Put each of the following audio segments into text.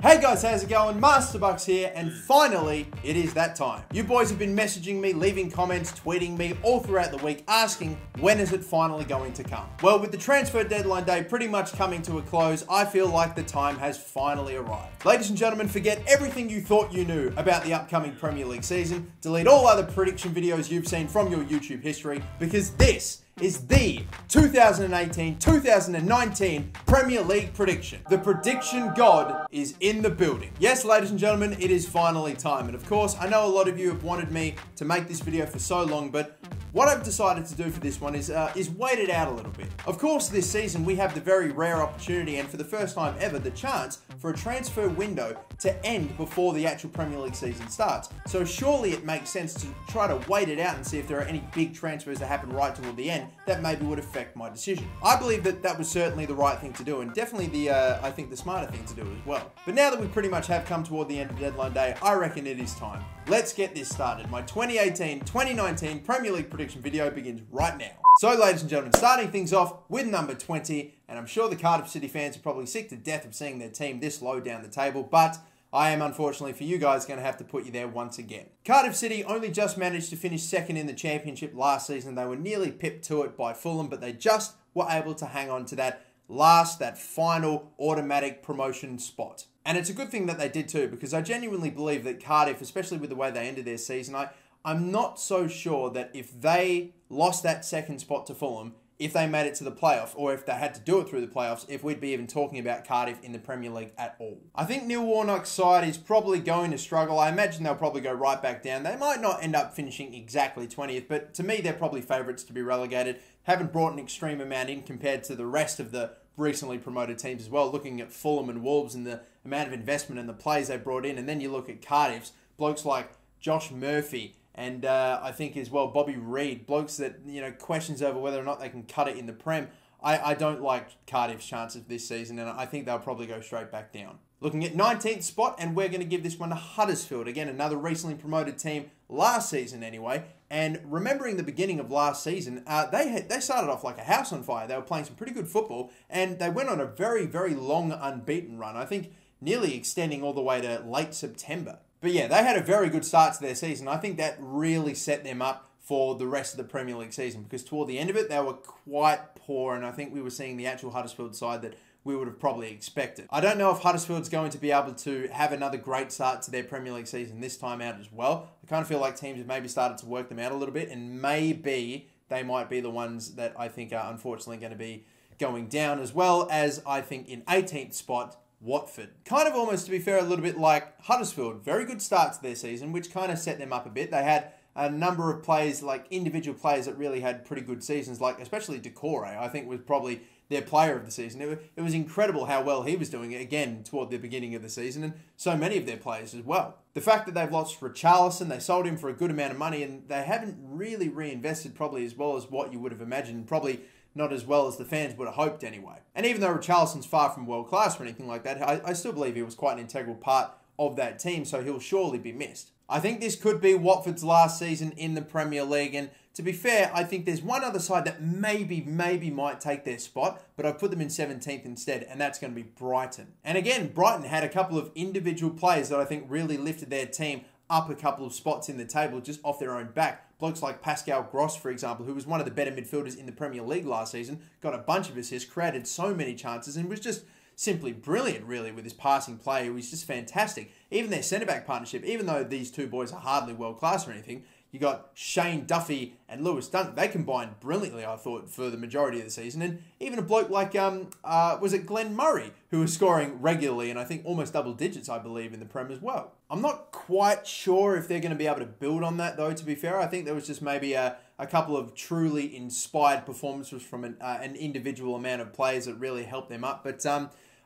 Hey guys, how's it going? MasterBucks here, and finally, it is that time. You boys have been messaging me, leaving comments, tweeting me all throughout the week, asking when is it finally going to come? Well, with the transfer deadline day pretty much coming to a close, I feel like the time has finally arrived. Ladies and gentlemen, forget everything you thought you knew about the upcoming Premier League season, delete all other prediction videos you've seen from your YouTube history, because this is the 2018-2019 Premier League prediction. The prediction god is in the building. Yes, ladies and gentlemen, it is finally time. And of course, I know a lot of you have wanted me to make this video for so long, but what I've decided to do for this one is wait it out a little bit. Of course, this season we have the very rare opportunity, and for the first time ever, the chance for a transfer window to end before the actual Premier League season starts. So surely it makes sense to try to wait it out and see if there are any big transfers that happen right toward the end that maybe would affect my decision. I believe that that was certainly the right thing to do, and definitely I think the smarter thing to do as well. But now that we pretty much have come toward the end of deadline day, I reckon it is time. Let's get this started. My 2018-2019 Premier League prediction video begins right now. So, ladies and gentlemen, starting things off with number 20, and I'm sure the Cardiff City fans are probably sick to death of seeing their team this low down the table, but I am, unfortunately for you guys, going to have to put you there once again. Cardiff City only just managed to finish second in the Championship last season. They were nearly pipped to it by Fulham, but they just were able to hang on to that final automatic promotion spot. And it's a good thing that they did too, because I genuinely believe that Cardiff, especially with the way they ended their season, I'm not so sure that if they lost that second spot to Fulham, if they made it to the playoff, or if they had to do it through the playoffs, if we'd be even talking about Cardiff in the Premier League at all. I think Neil Warnock's side is probably going to struggle. I imagine they'll probably go right back down. They might not end up finishing exactly 20th, but to me, they're probably favourites to be relegated. Haven't brought an extreme amount in compared to the rest of the recently promoted teams as well, looking at Fulham and Wolves and the amount of investment and the players they brought in, and then you look at Cardiff's, blokes like Josh Murphy, and I think as well Bobby Reid, blokes that, questions over whether or not they can cut it in the Prem. I don't like Cardiff's chances this season, and I think they'll probably go straight back down. Looking at 19th spot, and we're going to give this one to Huddersfield. Again, another recently promoted team last season anyway. And remembering the beginning of last season, they started off like a house on fire. They were playing some pretty good football, and they went on a very, very long unbeaten run. I think nearly extending all the way to late September. But yeah, they had a very good start to their season. I think that really set them up for the rest of the Premier League season, because toward the end of it, they were quite poor, and I think we were seeing the actual Huddersfield side that we would have probably expected. I don't know if Huddersfield's going to be able to have another great start to their Premier League season this time out as well. I kind of feel like teams have maybe started to work them out a little bit, and maybe they might be the ones that I think are unfortunately going to be going down, as well as I think in 18th spot, Watford. Kind of almost, to be fair, a little bit like Huddersfield. Very good start to their season, which kind of set them up a bit. They had a number of players, like individual players that really had pretty good seasons, like especially Decore, I think was probably their player of the season. It was incredible how well he was doing, again, toward the beginning of the season, and so many of their players as well. The fact that they've lost Richarlison, they sold him for a good amount of money, and they haven't really reinvested probably as well as what you would have imagined, probably not as well as the fans would have hoped anyway. And even though Richarlison's far from world class or anything like that, I still believe he was quite an integral part of that team, so he'll surely be missed. I think this could be Watford's last season in the Premier League, and to be fair, I think there's one other side that maybe might take their spot, but I've put them in 17th instead, and that's going to be Brighton. And again, Brighton had a couple of individual players that I think really lifted their team up a couple of spots in the table just off their own back. Blokes like Pascal Gross, for example, who was one of the better midfielders in the Premier League last season, got a bunch of assists, created so many chances, and was just simply brilliant, really, with his passing play. He was just fantastic. Even their centre-back partnership, even though these two boys are hardly world-class or anything, you got Shane Duffy and Lewis Dunk. They combined brilliantly, I thought, for the majority of the season. And even a bloke like, was it Glenn Murray, who was scoring regularly, and I think almost double digits, I believe, in the Prem as well. I'm not quite sure if they're going to be able to build on that, though, to be fair. I think there was just maybe a couple of truly inspired performances from an individual amount of players that really helped them up. But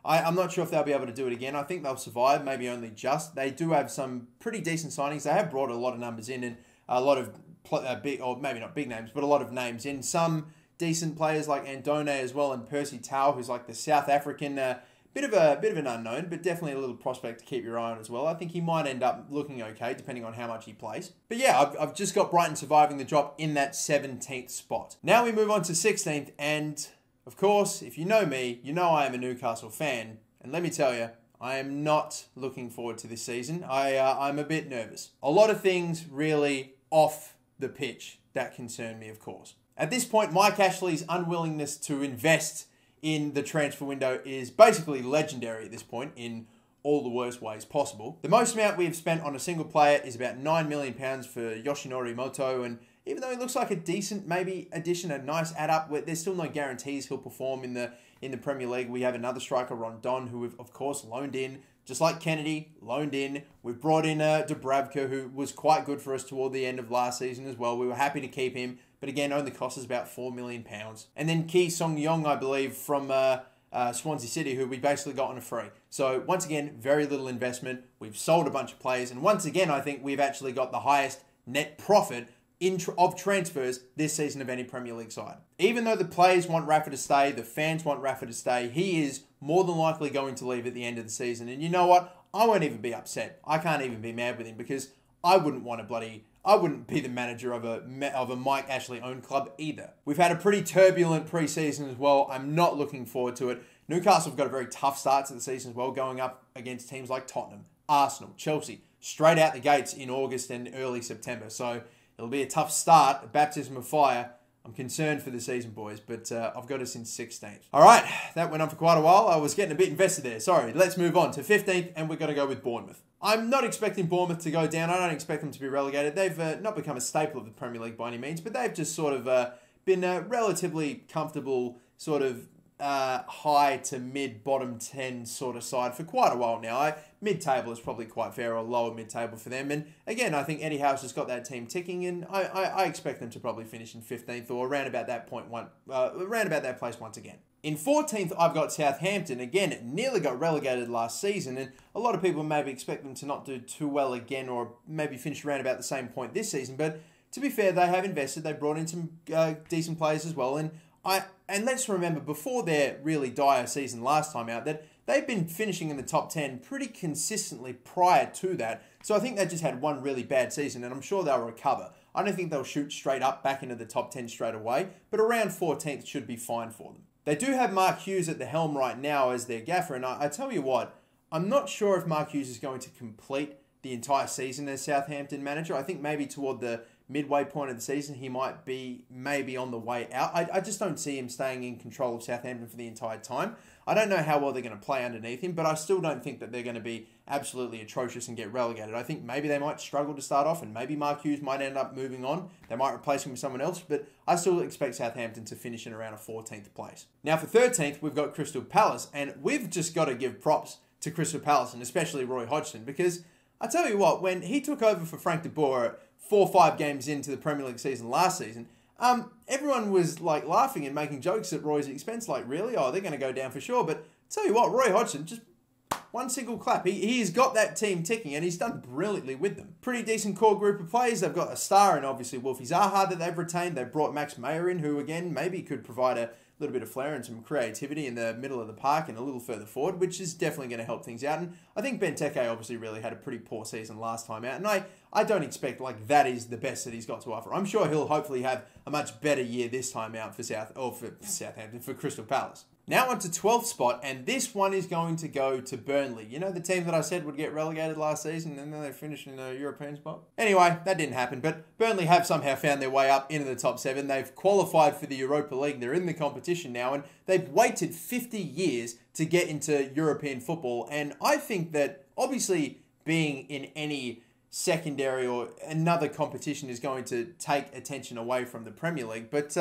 I'm not sure if they'll be able to do it again. I think they'll survive, maybe only just. They do have some pretty decent signings. They have brought a lot of numbers in, and a lot of big, or maybe not big names, but a lot of names in. Some decent players like Andone as well, and Percy Tau, who's like the South African, bit of an unknown, but definitely a little prospect to keep your eye on as well. I think he might end up looking okay, depending on how much he plays. But yeah, I've just got Brighton surviving the drop in that 17th spot. Now we move on to 16th, and of course, if you know me, you know I am a Newcastle fan, and let me tell you, I am not looking forward to this season. I'm a bit nervous. A lot of things really off the pitch that concern me, of course. At this point, Mike Ashley's unwillingness to invest in the transfer window is basically legendary at this point in all the worst ways possible. The most amount we have spent on a single player is about £9 million for Yoshinori Moto, and even though he looks like a decent maybe addition, a nice add up, there's still no guarantees he'll perform in the Premier League. We have another striker, Rondon, who we've of course loaned in, just like Kennedy, loaned in. We've brought in Dubravka, who was quite good for us toward the end of last season as well. We were happy to keep him, but again, only cost us about £4 million. And then Ki Song-yong, I believe, from Swansea City, who we basically got on a free. So once again, very little investment. We've sold a bunch of players, and once again, I think we've actually got the highest net profit of transfers this season of any Premier League side. Even though the players want Rafa to stay, the fans want Rafa to stay, he is more than likely going to leave at the end of the season. And you know what? I won't even be upset. I can't even be mad with him because I wouldn't be the manager of a Mike Ashley owned club either. We've had a pretty turbulent pre-season as well. I'm not looking forward to it. Newcastle have got a very tough start to the season as well, going up against teams like Tottenham, Arsenal, Chelsea, straight out the gates in August and early September. So it'll be a tough start, a baptism of fire. I'm concerned for the season, boys, but I've got us in 16th. All right, that went on for quite a while. I was getting a bit invested there. Sorry, let's move on to 15th, and we're going to go with Bournemouth. I'm not expecting Bournemouth to go down. I don't expect them to be relegated. They've not become a staple of the Premier League by any means, but they've just sort of been a relatively comfortable sort of high to mid bottom 10 sort of side for quite a while now. Mid-table is probably quite fair, or lower mid-table for them. And again, I think Eddie Howe's has got that team ticking, and I expect them to probably finish in 15th or around about that around about that place once again. In 14th, I've got Southampton. Again, nearly got relegated last season, and a lot of people maybe expect them to not do too well again, or maybe finish around about the same point this season. But to be fair, they have invested. They brought in some decent players as well, and let's remember, before their really dire season last time out, that they've been finishing in the top 10 pretty consistently prior to that. So I think they just had one really bad season, and I'm sure they'll recover. I don't think they'll shoot straight up back into the top 10 straight away, but around 14th should be fine for them. They do have Mark Hughes at the helm right now as their gaffer, and I tell you what, I'm not sure if Mark Hughes is going to complete the entire season as Southampton manager. I think maybe toward the midway point of the season, he might be maybe on the way out. I just don't see him staying in control of Southampton for the entire time. I don't know how well they're going to play underneath him, but I still don't think that they're going to be absolutely atrocious and get relegated. I think maybe they might struggle to start off, and maybe Mark Hughes might end up moving on. They might replace him with someone else, but I still expect Southampton to finish in around a 14th place. Now for 13th, we've got Crystal Palace, and we've just got to give props to Crystal Palace, and especially Roy Hodgson, because I tell you what, when he took over for Frank de Boer 4 or 5 games into the Premier League season last season, everyone was like laughing and making jokes at Roy's expense, like, really? Oh, they're going to go down for sure. But tell you what, Roy Hodgson, just one single clap. He's got that team ticking, and he's done brilliantly with them. Pretty decent core group of players. They've got a star in, obviously, Wolfie Zaha that they've retained. They've brought Max Meyer in, who, again, maybe could provide a little bit of flair and some creativity in the middle of the park and a little further forward, which is definitely going to help things out. And I think Benteke obviously really had a pretty poor season last time out, and I don't expect like that is the best that he's got to offer. I'm sure he'll hopefully have a much better year this time out for Southampton, for Crystal Palace. Now on to 12th spot, and this one is going to go to Burnley. You know, the team that I said would get relegated last season, and then they finished in a European spot? Anyway, that didn't happen, but Burnley have somehow found their way up into the top 7. They've qualified for the Europa League. They're in the competition now, and they've waited 50 years to get into European football. And I think that, obviously, being in any secondary or another competition is going to take attention away from the Premier League, but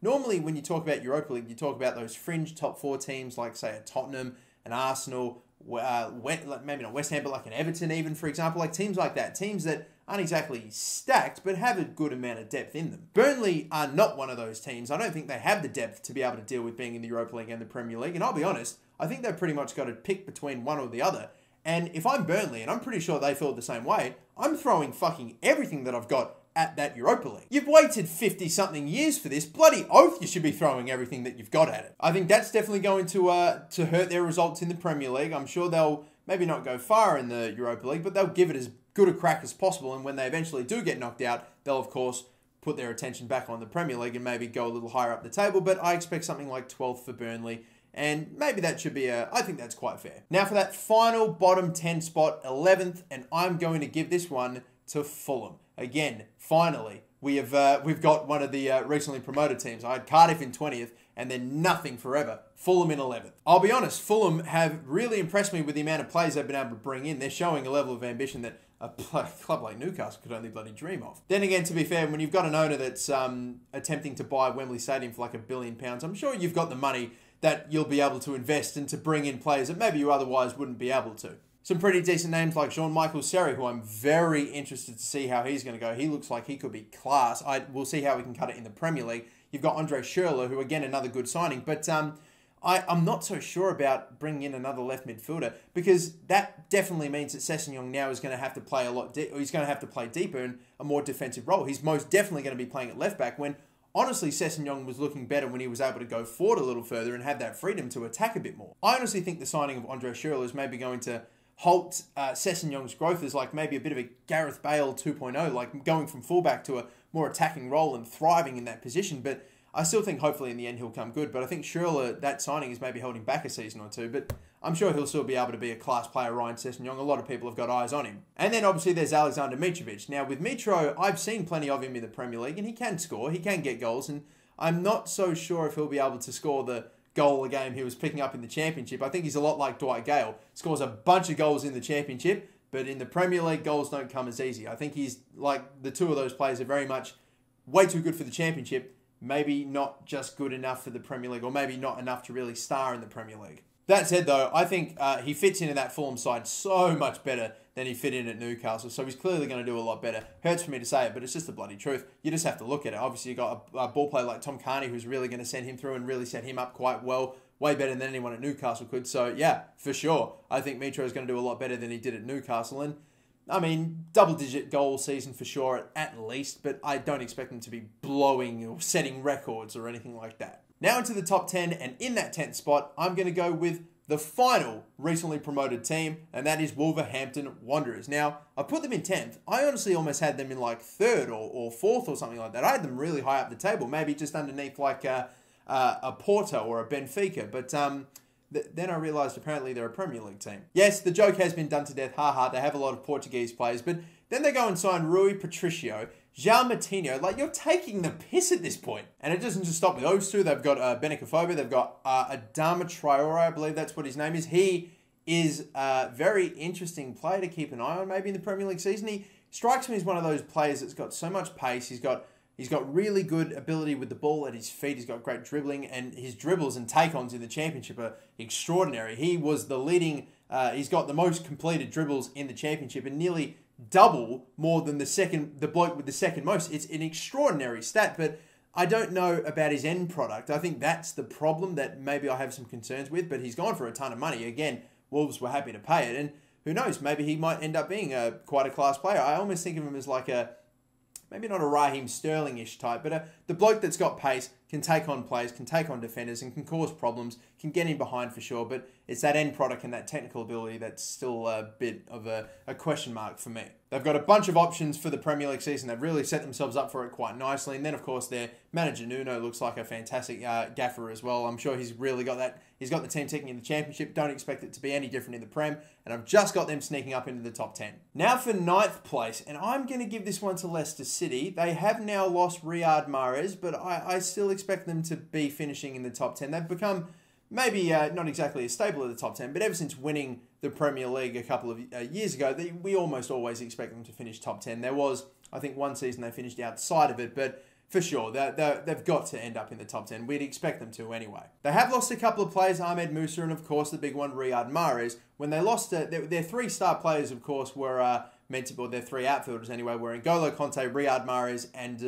normally when you talk about Europa League, you talk about those fringe top 4 teams like, say, a Tottenham, an Arsenal, maybe not West Ham, but like an Everton even, for example, like teams like that, teams that aren't exactly stacked, but have a good amount of depth in them. Burnley are not one of those teams. I don't think they have the depth to be able to deal with being in the Europa League and the Premier League, and I'll be honest, I think they've pretty much got to pick between one or the other. And if I'm Burnley, and I'm pretty sure they feel the same way, I'm throwing fucking everything that I've got at that Europa League. You've waited 50-something years for this. Bloody oath you should be throwing everything that you've got at it. I think that's definitely going to hurt their results in the Premier League. I'm sure they'll maybe not go far in the Europa League, but they'll give it as good a crack as possible. And when they eventually do get knocked out, they'll, of course, put their attention back on the Premier League and maybe go a little higher up the table. But I expect something like 12th for Burnley. And maybe that should be I think that's quite fair. Now for that final bottom 10 spot, 11th, and I'm going to give this one to Fulham. Again, finally, we've got one of the recently promoted teams. I had Cardiff in 20th, and then nothing forever. Fulham in 11th. I'll be honest, Fulham have really impressed me with the amount of players they've been able to bring in. They're showing a level of ambition that a club like Newcastle could only bloody dream of. Then again, to be fair, when you've got an owner that's attempting to buy Wembley Stadium for like £1 billion, I'm sure you've got the money that you'll be able to invest and to bring in players that maybe you otherwise wouldn't be able to. Some pretty decent names like Jean-Michel Seri, who I'm very interested to see how he's going to go. He looks like he could be class. We'll see how we can cut it in the Premier League. You've got Andre Schürrle, who again, another good signing. But I'm not so sure about bringing in another left midfielder, because that definitely means that Sessegnon now is going to have to play he's going to have to play deeper in a more defensive role. He's most definitely going to be playing at left back when, honestly, Sessegnon was looking better when he was able to go forward a little further and have that freedom to attack a bit more. I honestly think the signing of Andre Schürrle is maybe going to halt Sessegnon's growth as like maybe a bit of a Gareth Bale 2.0, like going from fullback to a more attacking role and thriving in that position. But I still think hopefully in the end he'll come good. But I think Schürrle, that signing is maybe holding back a season or two. But I'm sure he'll still be able to be a class player, Ryan Sessegnon. A lot of people have got eyes on him. And then obviously there's Alexandre Mitrovic. Now with Mitro, I've seen plenty of him in the Premier League and he can score, he can get goals. And I'm not so sure if he'll be able to score the goal a game he was picking up in the Championship. I think he's a lot like Dwight Gale. Scores a bunch of goals in the Championship, but in the Premier League, goals don't come as easy. I think he's like the two of those players are very much way too good for the Championship, maybe not just good enough for the Premier League, or maybe not enough to really star in the Premier League. That said, though, I think he fits into that Fulham side so much better than he fit in at Newcastle, so he's clearly going to do a lot better. Hurts for me to say it, but it's just the bloody truth. You just have to look at it. Obviously, you've got a ball player like Tom Carney who's really going to send him through and really set him up quite well, way better than anyone at Newcastle could. So, yeah, for sure, I think Mitro is going to do a lot better than he did at Newcastle. And, I mean, double-digit goal season for sure, at least, but I don't expect him to be blowing or setting records or anything like that. Now into the top 10, and in that 10th spot, I'm going to go with the final recently promoted team, and that is Wolverhampton Wanderers. Now, I put them in 10th. I honestly almost had them in like 3rd or 4th or something like that. I had them really high up the table, maybe just underneath like a Porto or a Benfica, but then I realised apparently they're a Premier League team. Yes, the joke has been done to death, haha, they have a lot of Portuguese players, but then they go and sign Rui Patricio, João Moutinho. Like, you're taking the piss at this point. And it doesn't just stop with those two. They've got Benicofobia. They've got Adama Traore, I believe that's what his name is. He is a very interesting player to keep an eye on maybe in the Premier League season. He strikes me as one of those players that's got so much pace. He's got really good ability with the ball at his feet. He's got great dribbling, and his dribbles and take-ons in the Championship are extraordinary. He was the leading, he's got the most completed dribbles in the Championship and nearly double more than the bloke with the second most. It's an extraordinary stat, but I don't know about his end product. I think that's the problem that maybe I have some concerns with, but he's gone for a ton of money. Again, Wolves were happy to pay it, and who knows, maybe he might end up being quite a class player. I almost think of him as like maybe not a Raheem Sterling-ish type, but the bloke that's got pace, can take on players, can take on defenders, and can cause problems, can get in behind for sure, but it's that end product and that technical ability that's still a bit of a question mark for me. They've got a bunch of options for the Premier League season. They've really set themselves up for it quite nicely. And then, of course, their manager, Nuno, looks like a fantastic gaffer as well. I'm sure he's really got that. He's got the team ticking in the Championship. Don't expect it to be any different in the Prem. And I've just got them sneaking up into the top 10. Now for 9th place, and I'm going to give this one to Leicester City. They have now lost Riyad Mahrez, but I still expect them to be finishing in the top 10. They've become maybe not exactly as stable at the top 10, but ever since winning the Premier League a couple of years ago, we almost always expect them to finish top 10. There was, I think, one season they finished outside of it, but for sure, they've got to end up in the top 10. We'd expect them to anyway. They have lost a couple of players, Ahmed Musa, and of course the big one, Riyad Mahrez. When they lost, their 3 star players, of course, were meant to be, their 3 outfielders anyway, were N'Golo Kanté, Riyad Mahrez, and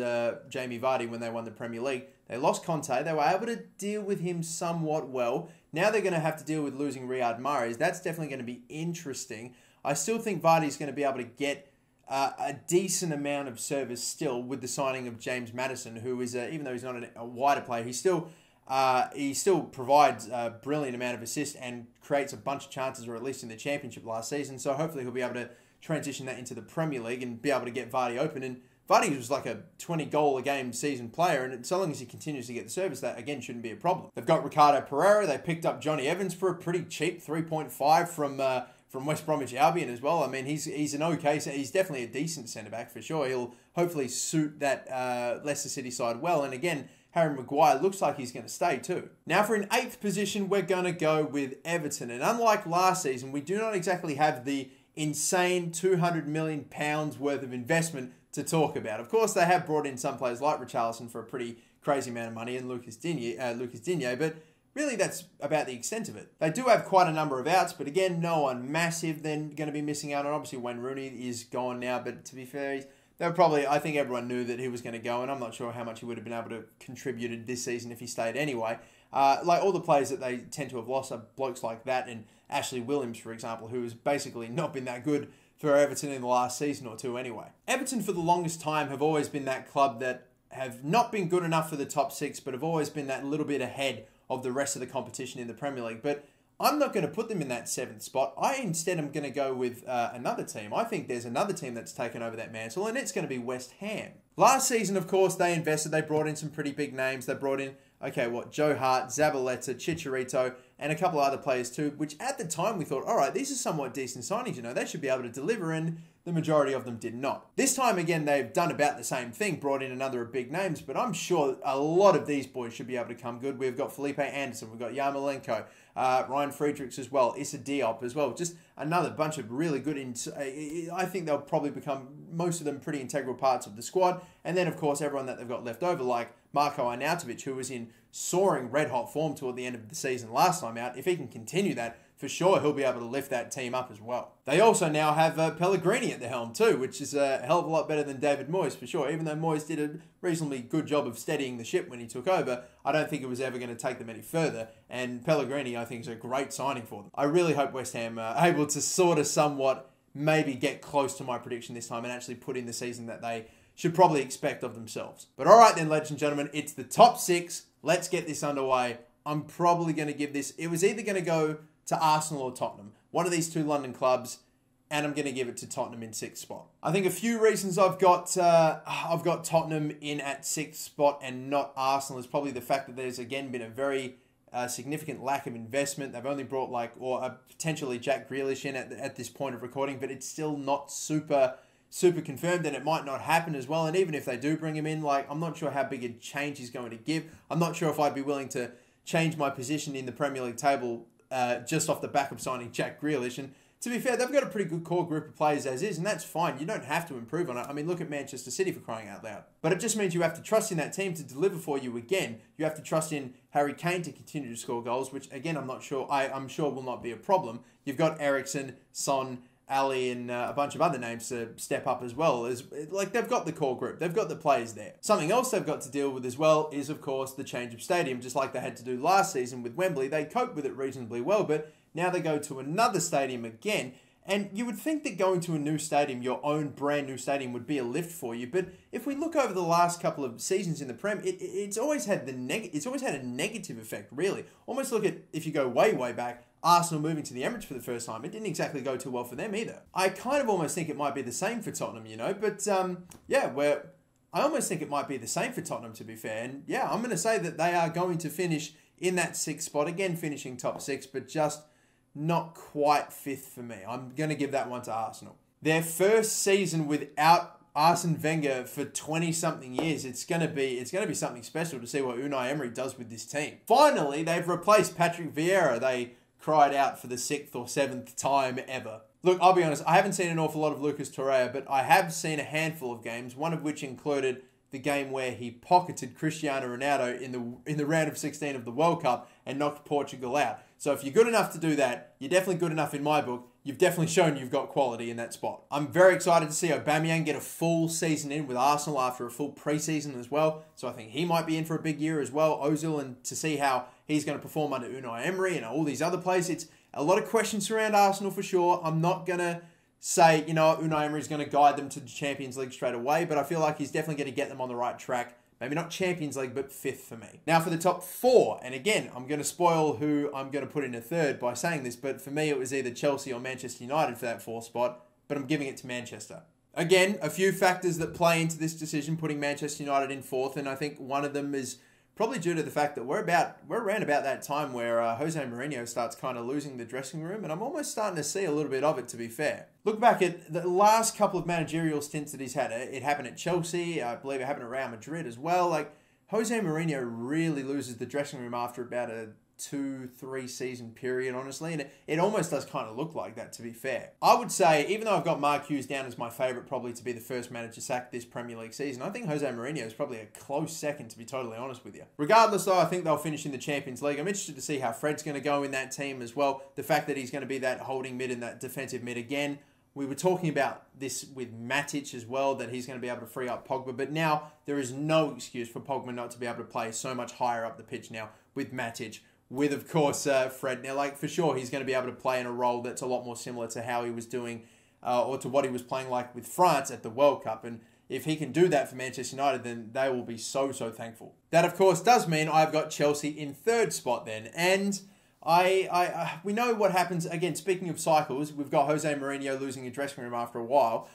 Jamie Vardy when they won the Premier League. They lost Kanté. They were able to deal with him somewhat well. Now they're going to have to deal with losing Riyad Mahrez. That's definitely going to be interesting. I still think Vardy's going to be able to get a decent amount of service still with the signing of James Maddison, who is, even though he's not a wider player, he still provides a brilliant amount of assists and creates a bunch of chances, or at least in the Championship last season. So hopefully he'll be able to transition that into the Premier League and be able to get Vardy open. And Vardy was like a 20 goal a game season player, and so long as he continues to get the service, that again shouldn't be a problem. They've got Ricardo Pereira. They picked up Johnny Evans for a pretty cheap 3.5 from West Bromwich Albion as well. I mean, he's an okay, he's definitely a decent centre-back for sure. He'll hopefully suit that Leicester City side well. And again, Harry Maguire looks like he's going to stay too. Now for an 8th position, we're going to go with Everton. And unlike last season, we do not exactly have the insane £200 million worth of investment to talk about. Of course, they have brought in some players like Richarlison for a pretty crazy amount of money and Lucas Digne, but really that's about the extent of it. They do have quite a number of outs, but again, no one massive then going to be missing out on. Obviously, Wayne Rooney is gone now, but to be fair, they were probably, I think everyone knew that he was going to go, and I'm not sure how much he would have been able to contribute this season if he stayed anyway. Like all the players that they tend to have lost are blokes like that, and Ashley Williams, for example, who has basically not been that good for Everton in the last season or two anyway. Everton for the longest time have always been that club that have not been good enough for the top 6, but have always been that little bit ahead of the rest of the competition in the Premier League. But I'm not going to put them in that 7th spot. I instead am going to go with another team. I think there's another team that's taken over that mantle, and it's going to be West Ham. Last season, of course, they invested. They brought in some pretty big names. They brought in, Joe Hart, Zabaleta, Chicharito, and a couple of other players too, which at the time we thought, all right, these are somewhat decent signings, they should be able to deliver, and the majority of them did not. This time, again, they've done about the same thing, brought in another big names, but I'm sure a lot of these boys should be able to come good. We've got Felipe Anderson, we've got Yarmolenko, Ryan Friedrichs as well, Issa Diop as well, just another bunch of really good, I think they'll probably become, most of them, pretty integral parts of the squad. And then, of course, everyone that they've got left over, like Marko Arnautovic, who was in soaring red-hot form toward the end of the season last time out. If he can continue that, for sure he'll be able to lift that team up as well. They also now have Pellegrini at the helm too, which is a hell of a lot better than David Moyes for sure. Even though Moyes did a reasonably good job of steadying the ship when he took over, I don't think it was ever going to take them any further. And Pellegrini, I think, is a great signing for them. I really hope West Ham are able to sort of somewhat maybe get close to my prediction this time and actually put in the season that they should probably expect of themselves. But all right then, ladies and gentlemen, it's the top 6. Let's get this underway. I'm probably going to give this, it was either going to go to Arsenal or Tottenham, one of these two London clubs, and I'm going to give it to Tottenham in 6th spot. I think a few reasons I've got Tottenham in at 6th spot and not Arsenal is probably the fact that there's again been a very significant lack of investment. They've only brought potentially Jack Grealish in at this point of recording, but it's still not super confirmed, and it might not happen as well. And even if they do bring him in, I'm not sure how big a change he's going to give. I'm not sure if I'd be willing to change my position in the Premier League table just off the back of signing Jack Grealish. And to be fair, they've got a pretty good core group of players as is, and that's fine. You don't have to improve on it. I mean, look at Manchester City, for crying out loud. But it just means you have to trust in that team to deliver for you again. You have to trust in Harry Kane to continue to score goals, which again, I'm sure will not be a problem. You've got Eriksen, Son, Ali, and a bunch of other names to step up as well. They've got the core group. They've got the players there. Something else they've got to deal with as well is, of course, the change of stadium. Just like they had to do last season with Wembley, they coped with it reasonably well, but now they go to another stadium again. And you would think that going to a new stadium, your own brand new stadium, would be a lift for you. But if we look over the last couple of seasons in the Prem, it's always had a negative effect, really. Almost look at, if you go way back, Arsenal moving to the Emirates for the first time. It didn't exactly go too well for them either. I kind of almost think it might be the same for Tottenham, but I almost think it might be the same for Tottenham, to be fair. And yeah, I'm going to say that they are going to finish in that 6th spot, again finishing top 6, but just not quite 5th for me. I'm going to give that one to Arsenal. Their first season without Arsene Wenger for 20-something years, it's going to be something special to see what Unai Emery does with this team. Finally, they've replaced Patrick Vieira. They cried out for the 6th or 7th time ever. Look, I'll be honest, I haven't seen an awful lot of Lucas Torreira, but I have seen a handful of games, one of which included the game where he pocketed Cristiano Ronaldo in the round of 16 of the World Cup and knocked Portugal out. So if you're good enough to do that, you're definitely good enough in my book. You've definitely shown you've got quality in that spot. I'm very excited to see Aubameyang get a full season in with Arsenal after a full pre-season as well. So I think he might be in for a big year as well. Ozil, and to see how he's going to perform under Unai Emery and all these other players. It's a lot of questions around Arsenal for sure. I'm not going to say, Unai Emery is going to guide them to the Champions League straight away, but I feel like he's definitely going to get them on the right track. Maybe not Champions League, but 5th for me. Now for the top 4, and again, I'm going to spoil who I'm going to put in a 3rd by saying this, but for me it was either Chelsea or Manchester United for that 4th spot, but I'm giving it to Manchester. Again, a few factors that play into this decision, putting Manchester United in fourth, and I think one of them is probably due to the fact that we're around about that time where Jose Mourinho starts kind of losing the dressing room, and I'm almost starting to see a little bit of it, to be fair. Look back at the last couple of managerial stints that he's had. It happened at Chelsea. I believe it happened at Real Madrid as well. Like, Jose Mourinho really loses the dressing room after about a 2-3 season period, honestly, and it almost does kind of look like that, to be fair. I would say, even though I've got Mark Hughes down as my favourite probably to be the first manager sacked this Premier League season, I think Jose Mourinho is probably a close second, to be totally honest with you. Regardless though, I think they'll finish in the Champions League. I'm interested to see how Fred's going to go in that team as well. The fact that he's going to be that holding mid and that defensive mid again. We were talking about this with Matic as well, that he's going to be able to free up Pogba, but now there is no excuse for Pogba not to be able to play so much higher up the pitch now with Matic, with, of course, Fred. Now, like, for sure, he's going to be able to play in a role that's a lot more similar to how he was doing or to what he was playing like with France at the World Cup. And if he can do that for Manchester United, then they will be so, so thankful. That, of course, does mean I've got Chelsea in third spot then. And we know what happens. Again, speaking of cycles, we've got Jose Mourinho losing a dressing room after a while.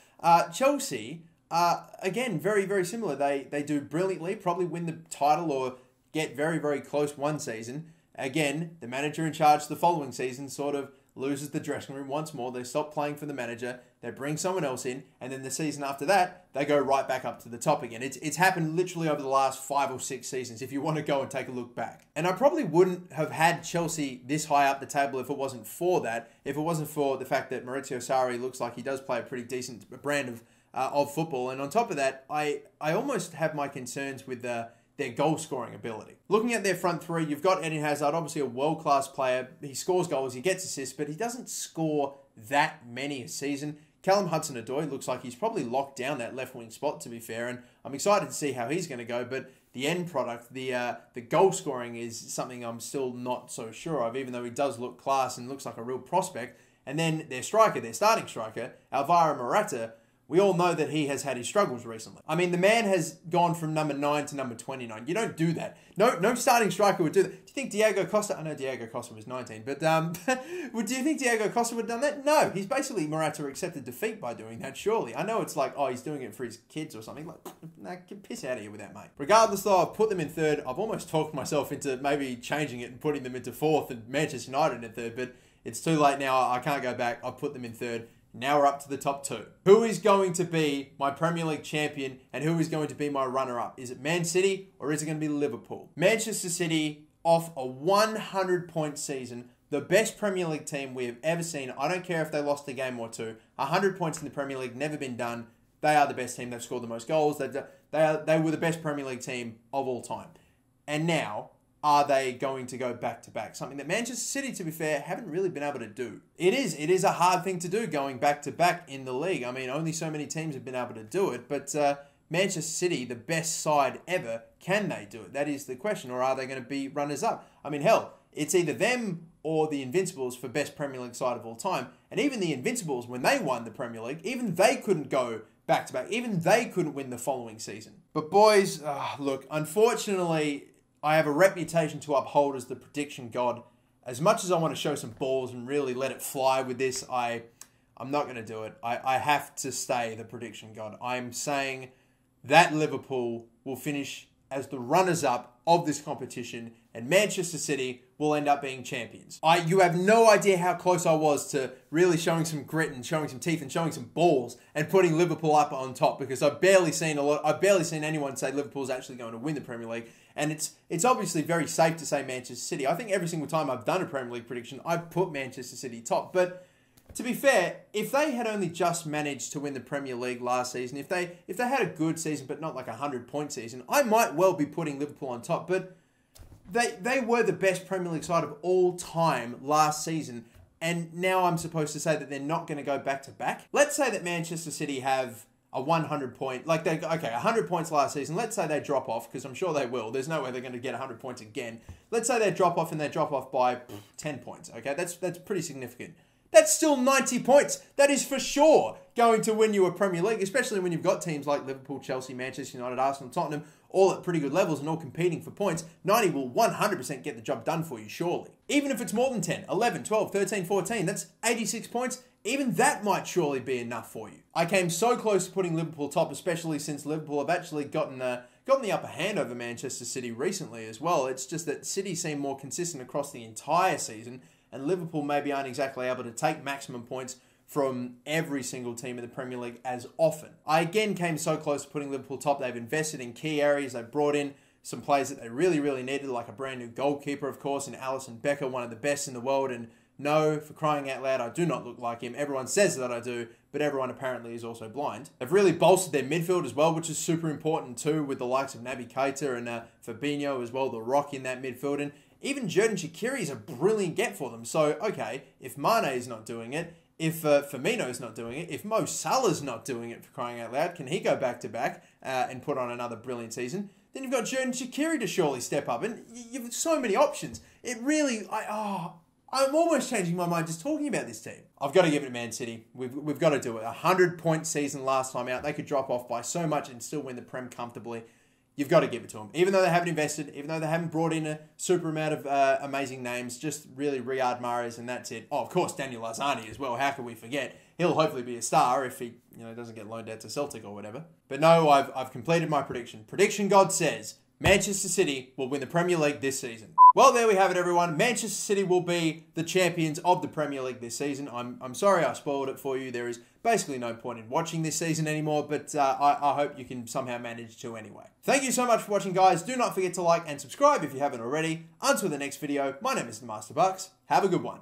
Chelsea, again, very, very similar. They do brilliantly, probably win the title or get very, very close one season. Again, the manager in charge the following season sort of loses the dressing room once more. They stop playing for the manager. They bring someone else in. And then the season after that, they go right back up to the top again. It's happened literally over the last 5 or 6 seasons, if you want to go and take a look back. And I probably wouldn't have had Chelsea this high up the table if it wasn't for that. If it wasn't for the fact that Maurizio Sarri looks like he does play a pretty decent brand of football. And on top of that, I almost have my concerns with their goal-scoring ability. Looking at their front three, you've got Eden Hazard, obviously a world-class player. He scores goals, he gets assists, but he doesn't score that many a season. Callum Hudson-Odoi looks like he's probably locked down that left-wing spot, to be fair, and I'm excited to see how he's going to go, but the end product, the goal-scoring is something I'm still not so sure of, even though he does look class and looks like a real prospect. And then their striker, their starting striker, Alvaro Morata, we all know that he has had his struggles recently. I mean, the man has gone from number 9 to number 29. You don't do that. No starting striker would do that. Do you think Diego Costa... I know Diego Costa was 19, but do you think Diego Costa would have done that? No. He's basically Morata accepted defeat by doing that, surely. I know it's like, oh, he's doing it for his kids or something. Like, nah, get piss out of here with that, mate. Regardless, though, I've put them in third. I've almost talked myself into maybe changing it and putting them into fourth and Manchester United in third, but it's too late now. I can't go back. I've put them in third. Now we're up to the top 2. Who is going to be my Premier League champion and who is going to be my runner-up? Is it Man City or is it going to be Liverpool? Manchester City, off a 100-point season, the best Premier League team we have ever seen. I don't care if they lost a game or two. 100 points in the Premier League, never been done. They are the best team. They've scored the most goals. They were the best Premier League team of all time. And now, are they going to go back-to-back? Something that Manchester City, to be fair, haven't really been able to do. It is a hard thing to do, going back-to-back in the league. I mean, only so many teams have been able to do it, but Manchester City, the best side ever, can they do it? That is the question, or are they going to be runners-up? I mean, hell, it's either them or the Invincibles for best Premier League side of all time, and even the Invincibles, when they won the Premier League, even they couldn't go back-to-back. Even they couldn't win the following season. But boys, look, unfortunately, I have a reputation to uphold as the prediction god. As much as I want to show some balls and really let it fly with this, I'm not going to do it. I have to stay the prediction god. I'm saying that Liverpool will finish as the runners-up of this competition and Manchester City will end up being champions. You have no idea how close I was to really showing some grit and showing some teeth and showing some balls and putting Liverpool up on top, because I've barely seen anyone say Liverpool's actually going to win the Premier League. And it's obviously very safe to say Manchester City. I think every single time I've done a Premier League prediction, I've put Manchester City top. But to be fair, if they had only just managed to win the Premier League last season, if they had a good season but not like a 100-point season, I might well be putting Liverpool on top. But they were the best Premier League side of all time last season, and now I'm supposed to say that they're not going to go back-to-back? Let's say that Manchester City have a 100-point, 100 points last season. Let's say they drop off, because I'm sure they will. There's no way they're going to get 100 points again. Let's say they drop off and they drop off by 10 points, okay? That's pretty significant. That's still 90 points. That is for sure going to win you a Premier League, especially when you've got teams like Liverpool, Chelsea, Manchester United, Arsenal, Tottenham, all at pretty good levels and all competing for points. 90 will 100% get the job done for you, surely. Even if it's more than 10, 11, 12, 13, 14, that's 86 points. even that might surely be enough for you. I came so close to putting Liverpool top, especially since Liverpool have actually gotten the upper hand over Manchester City recently as well. It's just that City seem more consistent across the entire season, and Liverpool maybe aren't exactly able to take maximum points from every single team in the Premier League as often. I again came so close to putting Liverpool top. They've invested in key areas. They've brought in some players that they really, really needed, like a brand new goalkeeper, of course, in Alisson Becker, one of the best in the world. And no, for crying out loud, I do not look like him. Everyone says that I do, but everyone apparently is also blind. They've really bolstered their midfield as well, which is super important too, with the likes of Naby Keita and Fabinho as well, the rock in that midfield. And even Xherdan Shaqiri is a brilliant get for them. So, okay, if Mane is not doing it, if Firmino's not doing it, if Mo Salah's not doing it, for crying out loud, can he go back-to-back and put on another brilliant season? Then you've got Xherdan Shaqiri to surely step up. And you've so many options. It really, I'm almost changing my mind just talking about this team. I've got to give it to Man City. We've got to do it. 100-point season last time out. They could drop off by so much and still win the Prem comfortably. You've got to give it to them. Even though they haven't invested, even though they haven't brought in a super amount of amazing names, just really Riyad Mahrez and that's it. Oh, of course, Daniel Arzani as well. How can we forget? He'll hopefully be a star if he doesn't get loaned out to Celtic or whatever. But no, I've completed my prediction. Prediction God says Manchester City will win the Premier League this season. Well, there we have it, everyone. Manchester City will be the champions of the Premier League this season. I'm sorry I spoiled it for you. There is basically no point in watching this season anymore, but I hope you can somehow manage to anyway. Thank you so much for watching, guys. Do not forget to like and subscribe if you haven't already. Until the next video, my name is the MasterBucks. Have a good one.